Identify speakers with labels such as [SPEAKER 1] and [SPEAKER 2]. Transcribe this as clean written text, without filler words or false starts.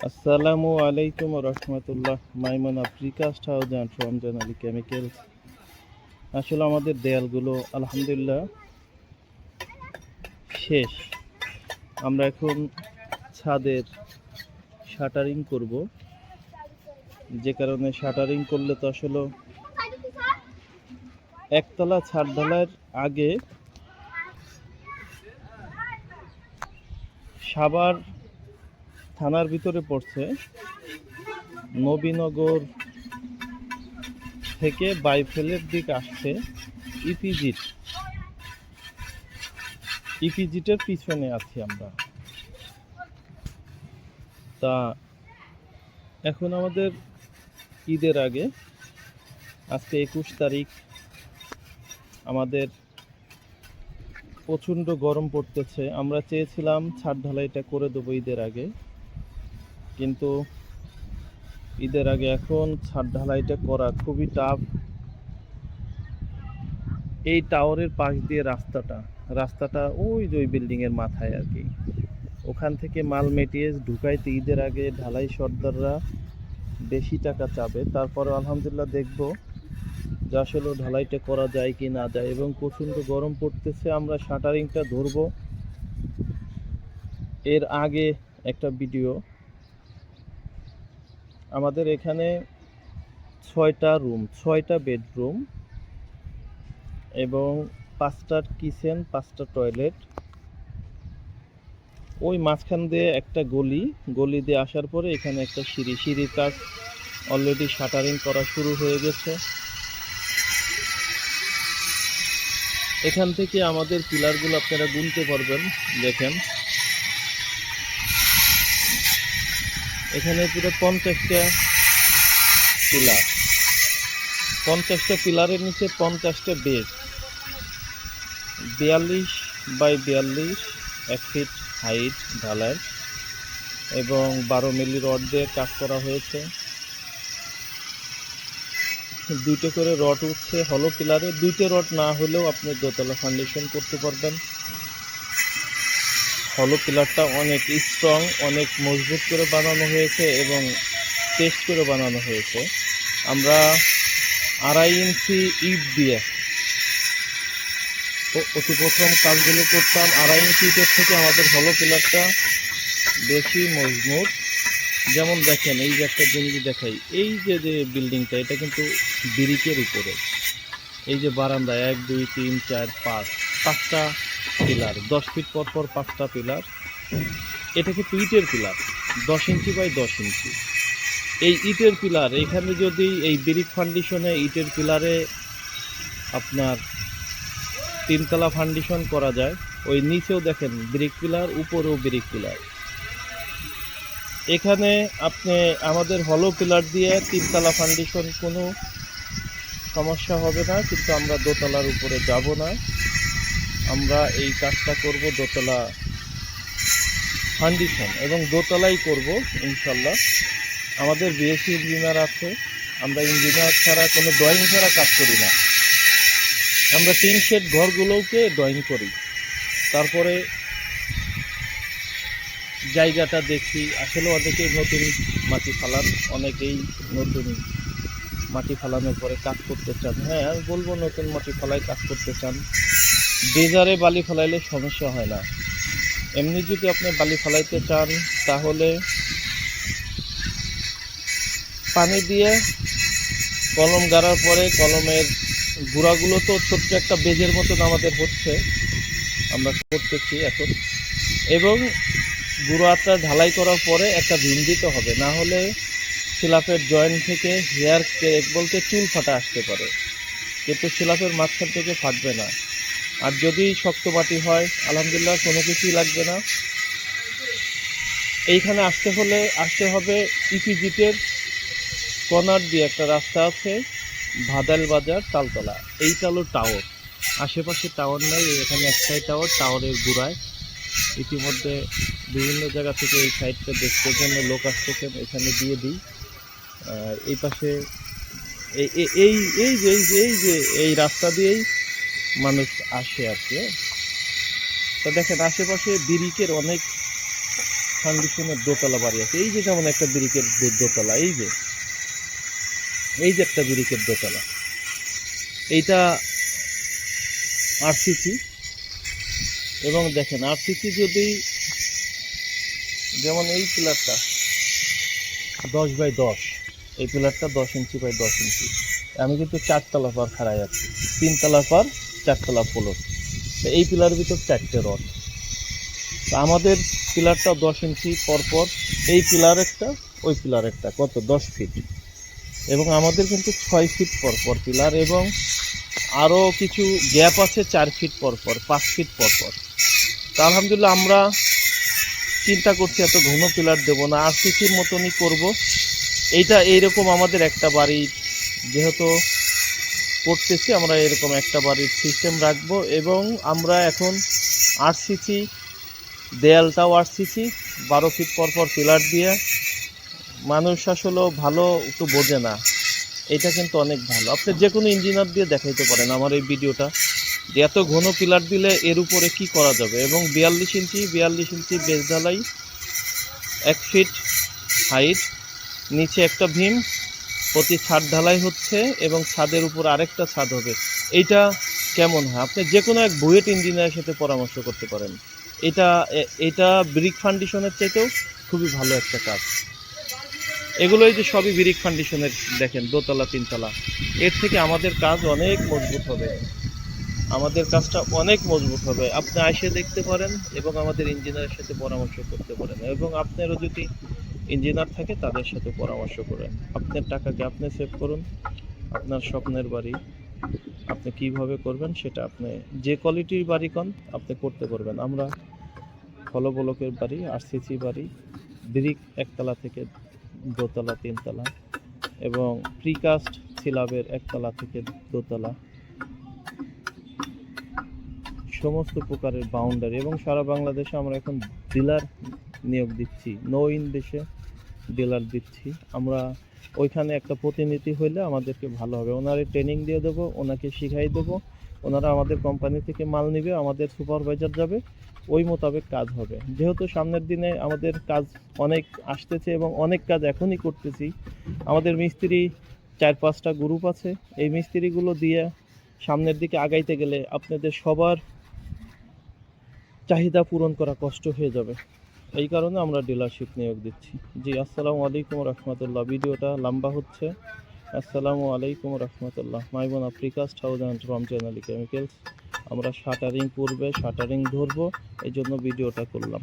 [SPEAKER 1] আসসালামু আলাইকুম রহমতুল্লাহ। মাইমন precast house and Ramzan Ali chemicals. আসলে আমাদের দেয়ালগুলো আলহামদুলিল্লাহ শেষ। আমরা এখন ছাদের শাটারিং করব, যে কারণে শাটারিং করলে তো আসলে একতলা ছাদ ঢালাইয়ের আগে সাভার থানার ভিতরে পড়ছে, নবীনগর থেকে বাইফেলের দিক আসছে ইপিজিটের পিছনে আছি আমরা। তা এখন আমাদের ঈদের আগে, আজকে 21 তারিখ, আমাদের প্রচণ্ড গরম পড়তেছে। আমরা চেয়েছিলাম ছাদ ঢালাইটা করে দেবো ঈদের আগে, কিন্তু ঈদের আগে এখন ছাদ ঢালাইটা করা খুবই টাফ। এই টাওয়ারের পাশ দিয়ে রাস্তাটা ওই যে ওই বিল্ডিংয়ের মাথায় আর কি, ওখান থেকে মাল মেটিরিয়ালস ঢুকাইতে ঈদের আগে ঢালাই সর্দাররা বেশি টাকা চাবে। তারপরে আলহামদুলিল্লাহ দেখব যে আসলে ঢালাইটা করা যায় কি না যায়, এবং প্রচণ্ড গরম পড়তেছে। আমরা শাটারিংটা ধরবো। এর আগে একটা ভিডিও, আমাদের এখানে 6টা রুম, 6টা বেডরুম এবং 5টা কিচেন, 5টা টয়লেট। ওই মাঝখান দিয়ে একটা গলি দিয়ে আসার পরে এখানে একটা সিঁড়ির কাজ অলরেডি শাটারিং করা শুরু হয়ে গেছে। এখান থেকে আমাদের পিলারগুলো আপনারা গুনতে পারবেন। দেখেন এখানে পুরো 50টা পিলার, 50টা পিলারের নিচে 50টা বেড, 42 বাই 42 1 ফিট হাইট ঢালাই, এবং 12 মিলি রড দিয়ে কাজ করা হয়েছে। 2টা করে রড উঠছে হলো পিলারে। 2টে রড না হলেও আপনি দোতলা ফাউন্ডেশন করতে পারবেন। হলো পিলারটা অনেক স্ট্রং, অনেক মজবুত করে বানানো হয়েছে এবং টেস্ট করে বানানো হয়েছে। আমরা 2.5 ইঞ্চি ইট দিয়ে অতি প্রথম কাজগুলো করতাম। 2.5 ইঞ্চি ইটের থেকে আমাদের হলো পিলারটা বেশি মজবুত। যেমন দেখেন, এই যে একটা জিনিস দেখাই, এই যে বিল্ডিংটা, এটা কিন্তু ব্রিকের উপরে। এই যে বারান্দা 1 2 3 4 5, 5টা পিলার, 10 ফিট পর পর 5টা পিলার। এটা কিন্তু ইটের পিলার, 10 ইঞ্চি বাই 10 ইঞ্চি। এই ইটের পিলার, এখানে যদি এই ব্রিক ফাউন্ডেশনে ইটের পিলারে আপনার 3তলা ফাউন্ডেশন করা যায়, ওই নিচেও দেখেন ব্রিক পিলার, উপরেও ব্রিক পিলার। এখানে আপনি আমাদের হলো পিলার দিয়ে 3তলা ফাউন্ডেশন কোনো সমস্যা হবে না, কিন্তু আমরা দোতলার উপরে যাব না। আমরা এই কাজটা করব দোতলা ফাউন্ডেশন, এবং দোতলাই করব ইনশাল্লাহ। আমাদের বিএসসি ইঞ্জিনিয়ার আছে, আমরা ইঞ্জিনিয়ার ছাড়া কোনো ড্রয়িং ছাড়া কাজ করি না। আমরা 3 শেড ঘরগুলোকে ড্রয়িং করি, তারপরে জায়গাটা দেখি। আসলে অনেকেই নতুন মাটি ফালান, অনেকেই নতুন মাটি ফালানোর পরে কাজ করতে চান। হ্যাঁ, আমি বলবো নতুন মাটি ফালায় কাজ করতে চান, ডেজারে বালি ফালাইলে সমস্যা হয় না। এমনি যদি আপনি বালি ফালাইতে চান, তাহলে পানি দিয়ে কলম গাড়ার পরে কলমের গুঁড়াগুলো তো ছোট্ট একটা বেজের মতন আমাদের হচ্ছে, আমরা করতেছি এখন। এবং গুঁড়াটা ঢালাই করার পরে একটা ভিম দিতে হবে, না হলে সিলাপের জয়েন্ট থেকে হেয়ার ক্র্যাক বলতে চুল ফাটা আসতে পারে, কিন্তু সিলাপের মাঝখান থেকে ফাটবে না। আর যদি শক্ত মাটি হয় আলহামদুলিল্লাহ কোনো কিছুই লাগবে না। এইখানে আসতে হবে ইপিজিটের কর্নার দিয়ে একটা রাস্তা আছে, ভাদাল বাজার তালতলা। এইটা হলো টাওয়ার, আশেপাশে টাওয়ার নাই, এখানে একটাই টাওয়ার, টাওয়ারের গোড়ায়। ইতিমধ্যে বিভিন্ন জায়গা থেকে এই সাইডটা দেখতে জন্য লোক আসতেছেন, এখানে দিয়ে দিই। এই পাশে এই রাস্তা দিয়েই মানুষ আসে আর কি। তো দেখেন আশেপাশে ব্রিকের অনেক ফাউন্ডেশনের দোতলা বাড়ি আছে। এই যে যেমন একটা ব্রিকের দোতলা, এই যে একটা ব্রিকের দোতলা, এইটা আরসিসি। এবং দেখেন আরসিসি যদি যেমন এই পিলারটা 10x10, এই পিলারটা 10 ইঞ্চি বাই 10 ইঞ্চি, আমি কিন্তু 4 তলা পার খাড়াই আছি, 3 তলা পার 4 তলা ফ্লোর। তো এই পিলার ভিতর 4টে রড। তো আমাদের পিলারটা 10 ইঞ্চি পরপর, এই পিলার একটা ওই পিলার একটা, কত 10 ফিট। এবং আমাদের কিন্তু 6 ফিট পরপর পিলার, এবং আরও কিছু গ্যাপ আছে 4 ফিট পরপর, 5 ফিট পরপর। তা আলহামদুলিল্লাহ আমরা চিন্তা করছি এত ঘন পিলার দেবো না, আরসিসির মতনই করব। এইটা এইরকম আমাদের একটা বাড়ি যেহেতু করতেছি, আমরা এরকম একটা বাড়ির সিস্টেম রাখবো। এবং আমরা এখন আরসিসি, দেয়ালটাও আরসিসি, 12 ফিট পরপর পিলার দিয়ে। মানুষ আসলে ভালো একটু বোঝে না, এটা কিন্তু অনেক ভালো। আপনি যে কোনো ইঞ্জিনিয়ার দিয়ে দেখাইতে পারেন আমার এই ভিডিওটা, যে এত ঘন পিলার দিলে এর উপরে কি করা যাবে। এবং 42 ইঞ্চি বেস ঢালাই, 1 ফিট হাইট, নিচে একটা ভীম, প্রতি ছাদ ঢালাই হচ্ছে, এবং ছাদের উপর আরেকটা ছাদ হবে। এইটা কেমন হয় আপনি যে কোনো এক বুয়েট ইঞ্জিনিয়ারের সাথে পরামর্শ করতে পারেন। এটা ব্রিক ফাউন্ডেশনের চাইতেও খুবই ভালো একটা কাজ। এগুলোই যে সবই ব্রিক ফাউন্ডেশনের, দেখেন দোতলা 3 তলা, এর থেকে আমাদের কাজ অনেক মজবুত হবে, আমাদের কাজটা অনেক মজবুত হবে। আপনি এসে দেখতে পারেন এবং আমাদের ইঞ্জিনিয়ারের সাথে পরামর্শ করতে পারেন, এবং আপনারও যদি ইঞ্জিনিয়ার থাকে তাদের সাথে পরামর্শ করেন। আপনার টাকাকে আপনি সেভ করুন, আপনার স্বপ্নের বাড়ি আপনি কিভাবে করবেন সেটা আপনি যে কোয়ালিটির বাড়ি কন আপনি করতে পারবেন। আমরা হলো ব্লকের বাড়ি, আরসিসি বাড়ি, ব্রিক 1 তলা থেকে 2 তলা 3 তলা, এবং প্রিকাস্ট স্ল্যাবের 1 তলা থেকে 2 তলা, সমস্ত প্রকারের বাউন্ডারি। এবং সারা বাংলাদেশে আমরা এখন ডিলার নিয়োগ দিচ্ছি, দেশে ডিলার দিচ্ছি আমরা। ওইখানে একটা প্রতিনিধি হইলে আমাদেরকে ভালো হবে, ওনারে ট্রেনিং দিয়ে দেবো, ওনাকে শিখাই দেবো, ওনারা আমাদের কোম্পানি থেকে মাল নেবে, আমাদের সুপারভাইজার যাবে, ওই মোতাবেক কাজ হবে। যেহেতু সামনের দিনে আমাদের কাজ অনেক আসতেছে এবং অনেক কাজ এখনই করতেছি, আমাদের মিস্ত্রি 4-5টা গ্রুপ আছে। এই মিস্ত্রিগুলো দিয়ে সামনের দিকে আগাইতে গেলে আপনাদের সবার চাহিদা পূরণ করা কষ্ট হয়ে যাবে। এই কারণে আমরা ডিলারশিপ নিয়োগ দিচ্ছি। জি, আসসালামু আলাইকুম রহমতুল্লাহ। ভিডিওটা লম্বা হচ্ছে। আসসালামু আলাইকুম রহমতুল্লাহ। মাইবন precast house and Ramzan Ali chemicals. আমরা শাটারিং পূর্বে শাটারিং ধরবো, এই জন্য ভিডিওটা করলাম।